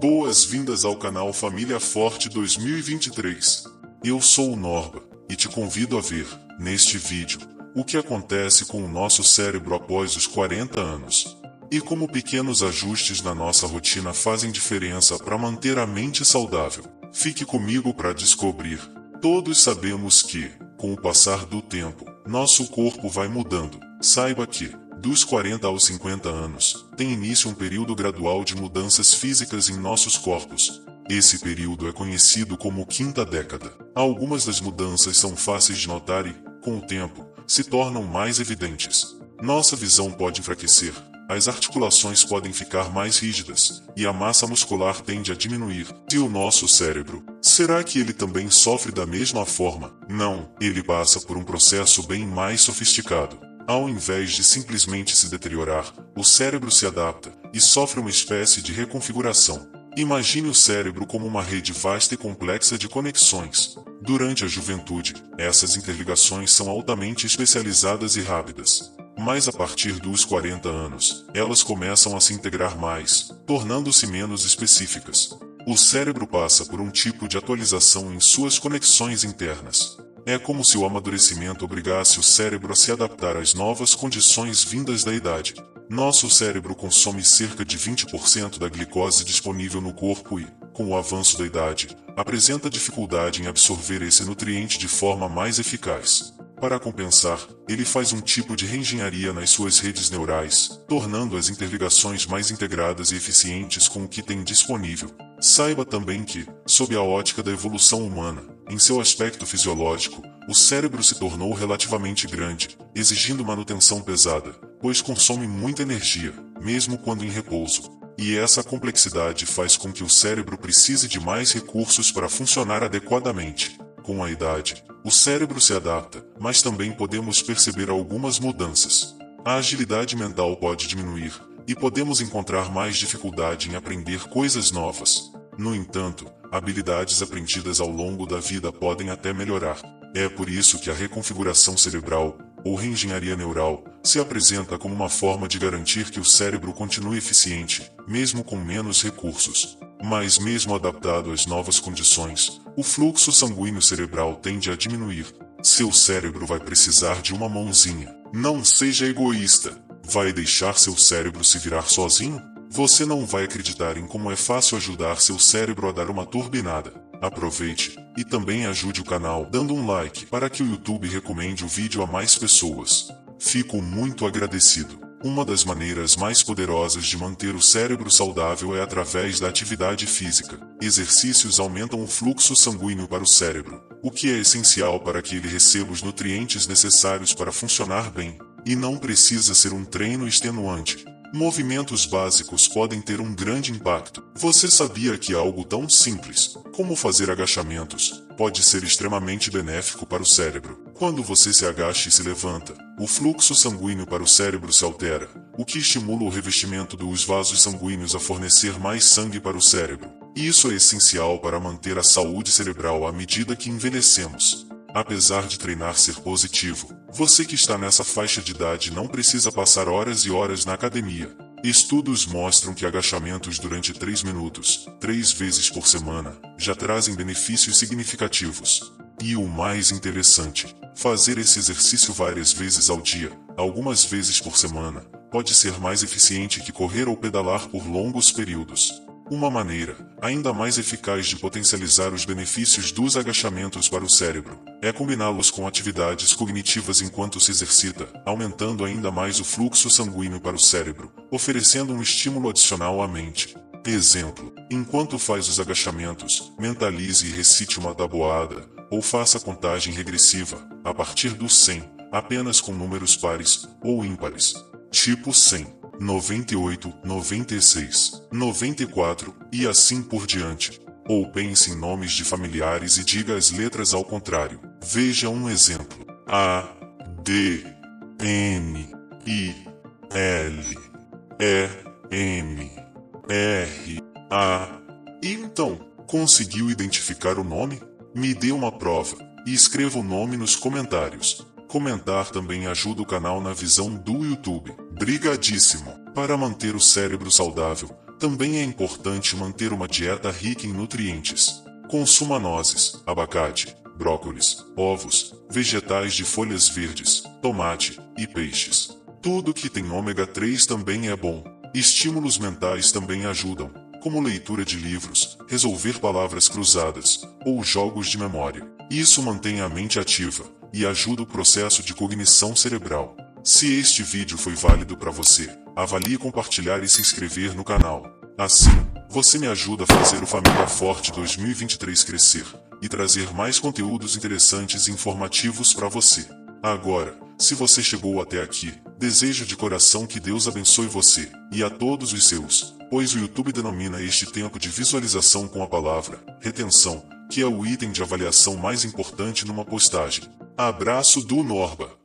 Boas-vindas ao canal Família Forte 2023. Eu sou o Norba, e te convido a ver, neste vídeo, o que acontece com o nosso cérebro após os 40 anos. E como pequenos ajustes na nossa rotina fazem diferença para manter a mente saudável. Fique comigo para descobrir. Todos sabemos que, com o passar do tempo, nosso corpo vai mudando. Saiba que, dos 40 aos 50 anos, tem início um período gradual de mudanças físicas em nossos corpos. Esse período é conhecido como quinta década. Algumas das mudanças são fáceis de notar e, com o tempo, se tornam mais evidentes. Nossa visão pode enfraquecer, as articulações podem ficar mais rígidas, e a massa muscular tende a diminuir. E o nosso cérebro? Será que ele também sofre da mesma forma? Não, ele passa por um processo bem mais sofisticado. Ao invés de simplesmente se deteriorar, o cérebro se adapta e sofre uma espécie de reconfiguração. Imagine o cérebro como uma rede vasta e complexa de conexões. Durante a juventude, essas interligações são altamente especializadas e rápidas. Mas a partir dos 40 anos, elas começam a se integrar mais, tornando-se menos específicas. O cérebro passa por um tipo de atualização em suas conexões internas. É como se o amadurecimento obrigasse o cérebro a se adaptar às novas condições vindas da idade. Nosso cérebro consome cerca de 20% da glicose disponível no corpo e, com o avanço da idade, apresenta dificuldade em absorver esse nutriente de forma mais eficaz. Para compensar, ele faz um tipo de reengenharia nas suas redes neurais, tornando as interligações mais integradas e eficientes com o que tem disponível. Saiba também que, sob a ótica da evolução humana, em seu aspecto fisiológico, o cérebro se tornou relativamente grande, exigindo manutenção pesada, pois consome muita energia, mesmo quando em repouso. E essa complexidade faz com que o cérebro precise de mais recursos para funcionar adequadamente. Com a idade, o cérebro se adapta, mas também podemos perceber algumas mudanças. A agilidade mental pode diminuir, e podemos encontrar mais dificuldade em aprender coisas novas. No entanto, habilidades aprendidas ao longo da vida podem até melhorar. É por isso que a reconfiguração cerebral, ou reengenharia neural, se apresenta como uma forma de garantir que o cérebro continue eficiente, mesmo com menos recursos. Mas mesmo adaptado às novas condições, o fluxo sanguíneo cerebral tende a diminuir. Seu cérebro vai precisar de uma mãozinha. Não seja egoísta. Vai deixar seu cérebro se virar sozinho? Você não vai acreditar em como é fácil ajudar seu cérebro a dar uma turbinada. Aproveite, e também ajude o canal dando um like para que o YouTube recomende o vídeo a mais pessoas. Fico muito agradecido. Uma das maneiras mais poderosas de manter o cérebro saudável é através da atividade física. Exercícios aumentam o fluxo sanguíneo para o cérebro, o que é essencial para que ele receba os nutrientes necessários para funcionar bem. E não precisa ser um treino extenuante. Movimentos básicos podem ter um grande impacto. Você sabia que algo tão simples, como fazer agachamentos, pode ser extremamente benéfico para o cérebro? Quando você se agacha e se levanta, o fluxo sanguíneo para o cérebro se altera, o que estimula o revestimento dos vasos sanguíneos a fornecer mais sangue para o cérebro. Isso é essencial para manter a saúde cerebral à medida que envelhecemos. Apesar de treinar ser positivo, você que está nessa faixa de idade não precisa passar horas e horas na academia. Estudos mostram que agachamentos durante 3 minutos, 3 vezes por semana, já trazem benefícios significativos. E o mais interessante, fazer esse exercício várias vezes ao dia, algumas vezes por semana, pode ser mais eficiente que correr ou pedalar por longos períodos. Uma maneira, ainda mais eficaz de potencializar os benefícios dos agachamentos para o cérebro, é combiná-los com atividades cognitivas enquanto se exercita, aumentando ainda mais o fluxo sanguíneo para o cérebro, oferecendo um estímulo adicional à mente. Exemplo, enquanto faz os agachamentos, mentalize e recite uma tabuada, ou faça contagem regressiva, a partir do 100, apenas com números pares, ou ímpares. Tipo 100. 98, 96, 94 e assim por diante. Ou pense em nomes de familiares e diga as letras ao contrário. Veja um exemplo. A, D, N, I, L, E, M, R, A. E então, conseguiu identificar o nome? Me dê uma prova, e escreva o nome nos comentários. Comentar também ajuda o canal na visão do YouTube. Brigadíssimo! Para manter o cérebro saudável, Também é importante manter uma dieta rica em nutrientes. Consuma nozes, abacate, brócolis, ovos, vegetais de folhas verdes, tomate e peixes. Tudo que tem ômega 3 também é bom. Estímulos mentais também ajudam, como leitura de livros, resolver palavras cruzadas ou jogos de memória. Isso mantém a mente ativa e ajuda o processo de cognição cerebral. Se este vídeo foi válido para você, avalie compartilhar e se inscrever no canal. Assim, você me ajuda a fazer o Família Forte 2023 crescer e trazer mais conteúdos interessantes e informativos para você. Agora, se você chegou até aqui, desejo de coração que Deus abençoe você e a todos os seus, pois o YouTube denomina este tempo de visualização com a palavra retenção, que é o item de avaliação mais importante numa postagem. Abraço do Norba.